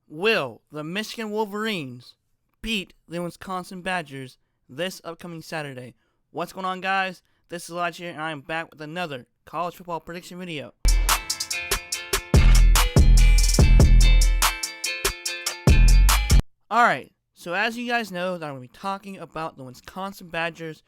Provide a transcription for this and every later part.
Will the Michigan Wolverines beat the Wisconsin Badgers this upcoming Saturday? What's going on, guys? This is Elijah here, and I am back with another college football prediction video. Alright, so as you guys know, that I'm going to be talking about the Wisconsin Badgers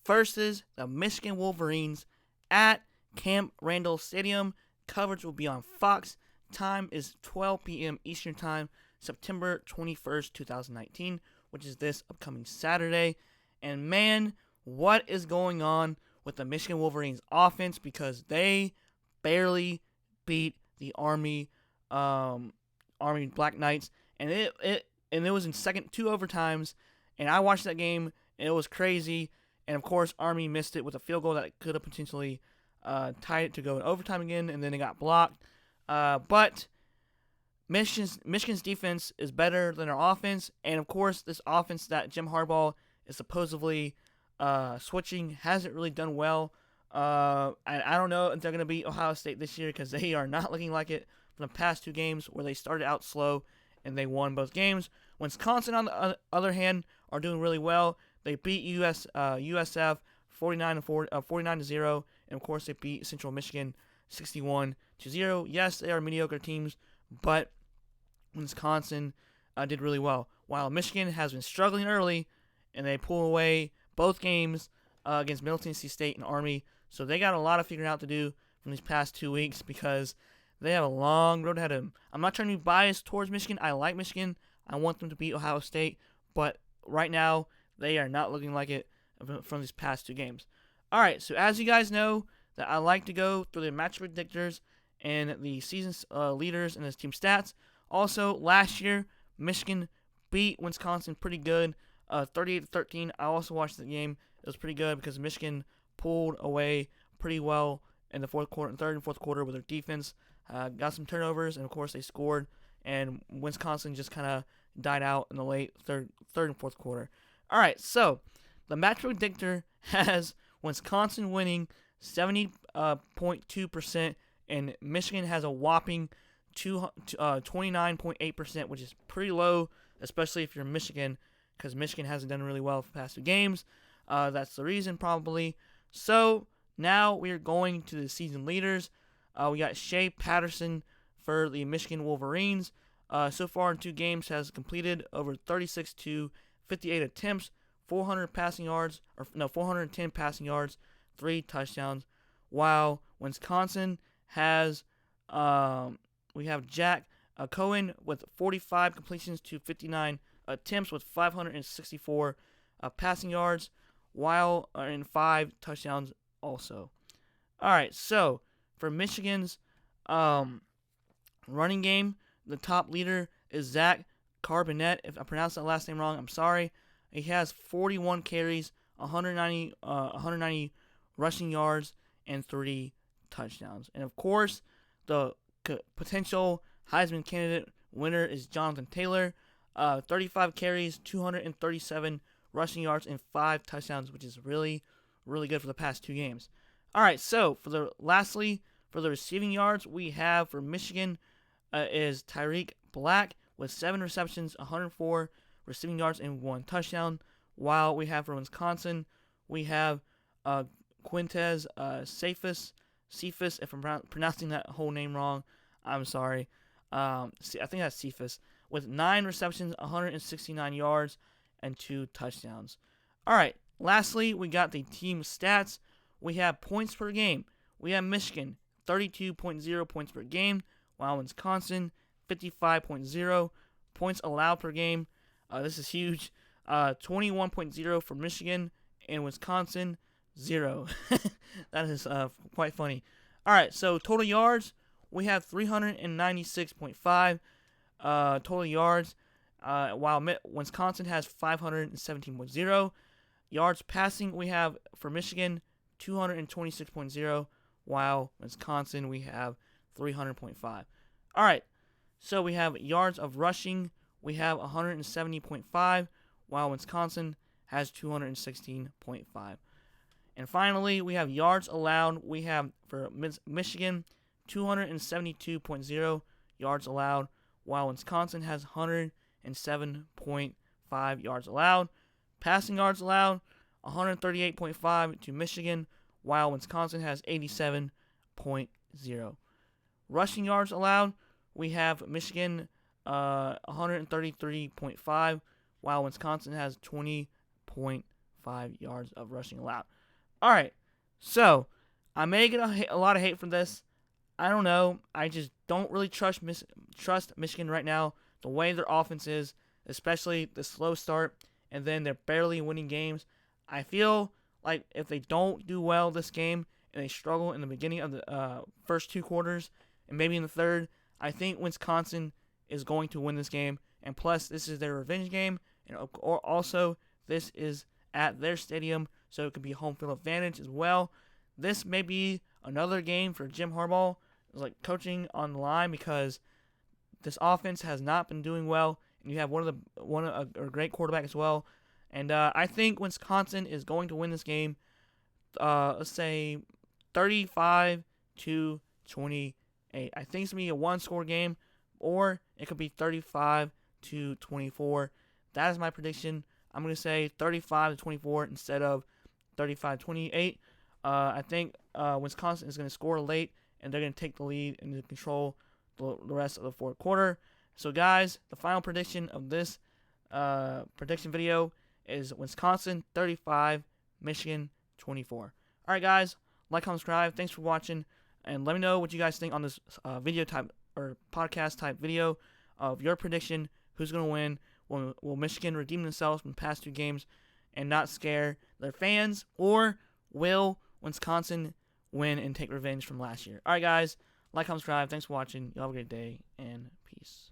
versus the Michigan Wolverines at Camp Randall Stadium. Coverage will be on Fox. Time is 12 p.m. Eastern Time, September 21st, 2019, which is this upcoming Saturday. And man, what is going on with the Michigan Wolverines offense? Because they barely beat the Army Black Knights, and it was in two overtimes. And I watched that game, and it was crazy. And of course, Army missed it with a field goal that could have potentially tied it to go in overtime again, and then it got blocked. But Michigan's defense is better than our offense, and of course, this offense that Jim Harbaugh is supposedly switching hasn't really done well. I don't know if they're going to beat Ohio State this year, because they are not looking like it from the past two games where they started out slow and they won both games. Wisconsin, on the other hand, are doing really well. They beat USF 49-0, and of course, they beat Central Michigan 61-0. Yes, they are mediocre teams, but Wisconsin did really well. While Michigan has been struggling early, and they pull away both games against Middle Tennessee State and Army, so they got a lot of figuring out to do from these past 2 weeks, because they have a long road ahead of them. I'm not trying to be biased towards Michigan. I like Michigan. I want them to beat Ohio State, but right now they are not looking like it from these past two games. All right, so as you guys know, that I like to go through the match predictors and the season leaders and his team stats. Also, last year, Michigan beat Wisconsin pretty good, 38-13. I also watched the game. It was pretty good because Michigan pulled away pretty well in the third and fourth quarter with their defense. Got some turnovers, and of course they scored. And Wisconsin just kind of died out in the late third and fourth quarter. All right, so the match predictor has Wisconsin winning 70.2%, and Michigan has a whopping 29.8%, which is pretty low, especially if you're Michigan, because Michigan hasn't done really well for the past two games. That's the reason, probably. So now we are going to the season leaders. We got Shea Patterson for the Michigan Wolverines. So far in two games, has completed over 36 to 58 attempts, 410 passing yards, 3 touchdowns. While Wisconsin has, we have Jack Cohen with 45 completions to 59 attempts with 564 passing yards, while in 5 touchdowns also. All right, so for Michigan's running game, the top leader is Zach Carbonet. If I pronounced that last name wrong, I'm sorry. He has 41 carries, 190 rushing yards, and 3 touchdowns. And of course, the potential Heisman candidate winner is Jonathan Taylor. 35 carries, 237 rushing yards, and 5 touchdowns, which is really, really good for the past two games. All right, so for the receiving yards, we have for Michigan is Tyreek Black with 7 receptions, 104 receiving yards, and 1 touchdown. While we have for Wisconsin, we have Quintez Cephas. If I'm pronouncing that whole name wrong, I'm sorry. I think that's Cephas, with 9 receptions, 169 yards, and 2 touchdowns. All right, lastly, we got the team stats. We have points per game. We have Michigan, 32.0 points per game, while Wisconsin, 55.0 points allowed per game. This is huge. 21.0 for Michigan, and Wisconsin, 0. That is quite funny. All right, so total yards, we have 396.5 total yards, while Wisconsin has 517.0. Yards passing, we have for Michigan, 226.0, while Wisconsin, we have 300.5. All right, so we have yards of rushing, we have 170.5, while Wisconsin has 216.5. And finally, we have yards allowed. We have for Michigan 272.0 yards allowed, while Wisconsin has 107.5 yards allowed. Passing yards allowed, 138.5 to Michigan, while Wisconsin has 87.0. Rushing yards allowed, we have Michigan 133.5, while Wisconsin has 20.5 yards of rushing allowed. All right, so I may get a lot of hate for this. I don't know. I just don't really trust Michigan right now. The way their offense is, especially the slow start, and then they're barely winning games. I feel like if they don't do well this game and they struggle in the beginning of the first 2 quarters and maybe in the third, I think Wisconsin is going to win this game. And plus, this is their revenge game, and also this is at their stadium, so it could be home field advantage as well. This may be another game for Jim Harbaugh, like coaching on the line, because this offense has not been doing well, and you have a great quarterback as well. And I think Wisconsin is going to win this game. Let's say 35-28. I think it's gonna be a 1-score game, or it could be 35-24. That is my prediction. I'm gonna say 35-24 instead of 35-28. I think Wisconsin is gonna score late, and they're gonna take the lead and control the rest of the fourth quarter. So, guys, the final prediction of this prediction video is Wisconsin 35, Michigan 24. All right, guys, like, comment, subscribe. Thanks for watching, and let me know what you guys think on this video type or podcast type video of your prediction. Who's going to win? Will Michigan redeem themselves from the past 2 games and not scare their fans, or will Wisconsin win and take revenge from last year? All right, guys, like, comment, subscribe. Thanks for watching. You have a great day, and peace.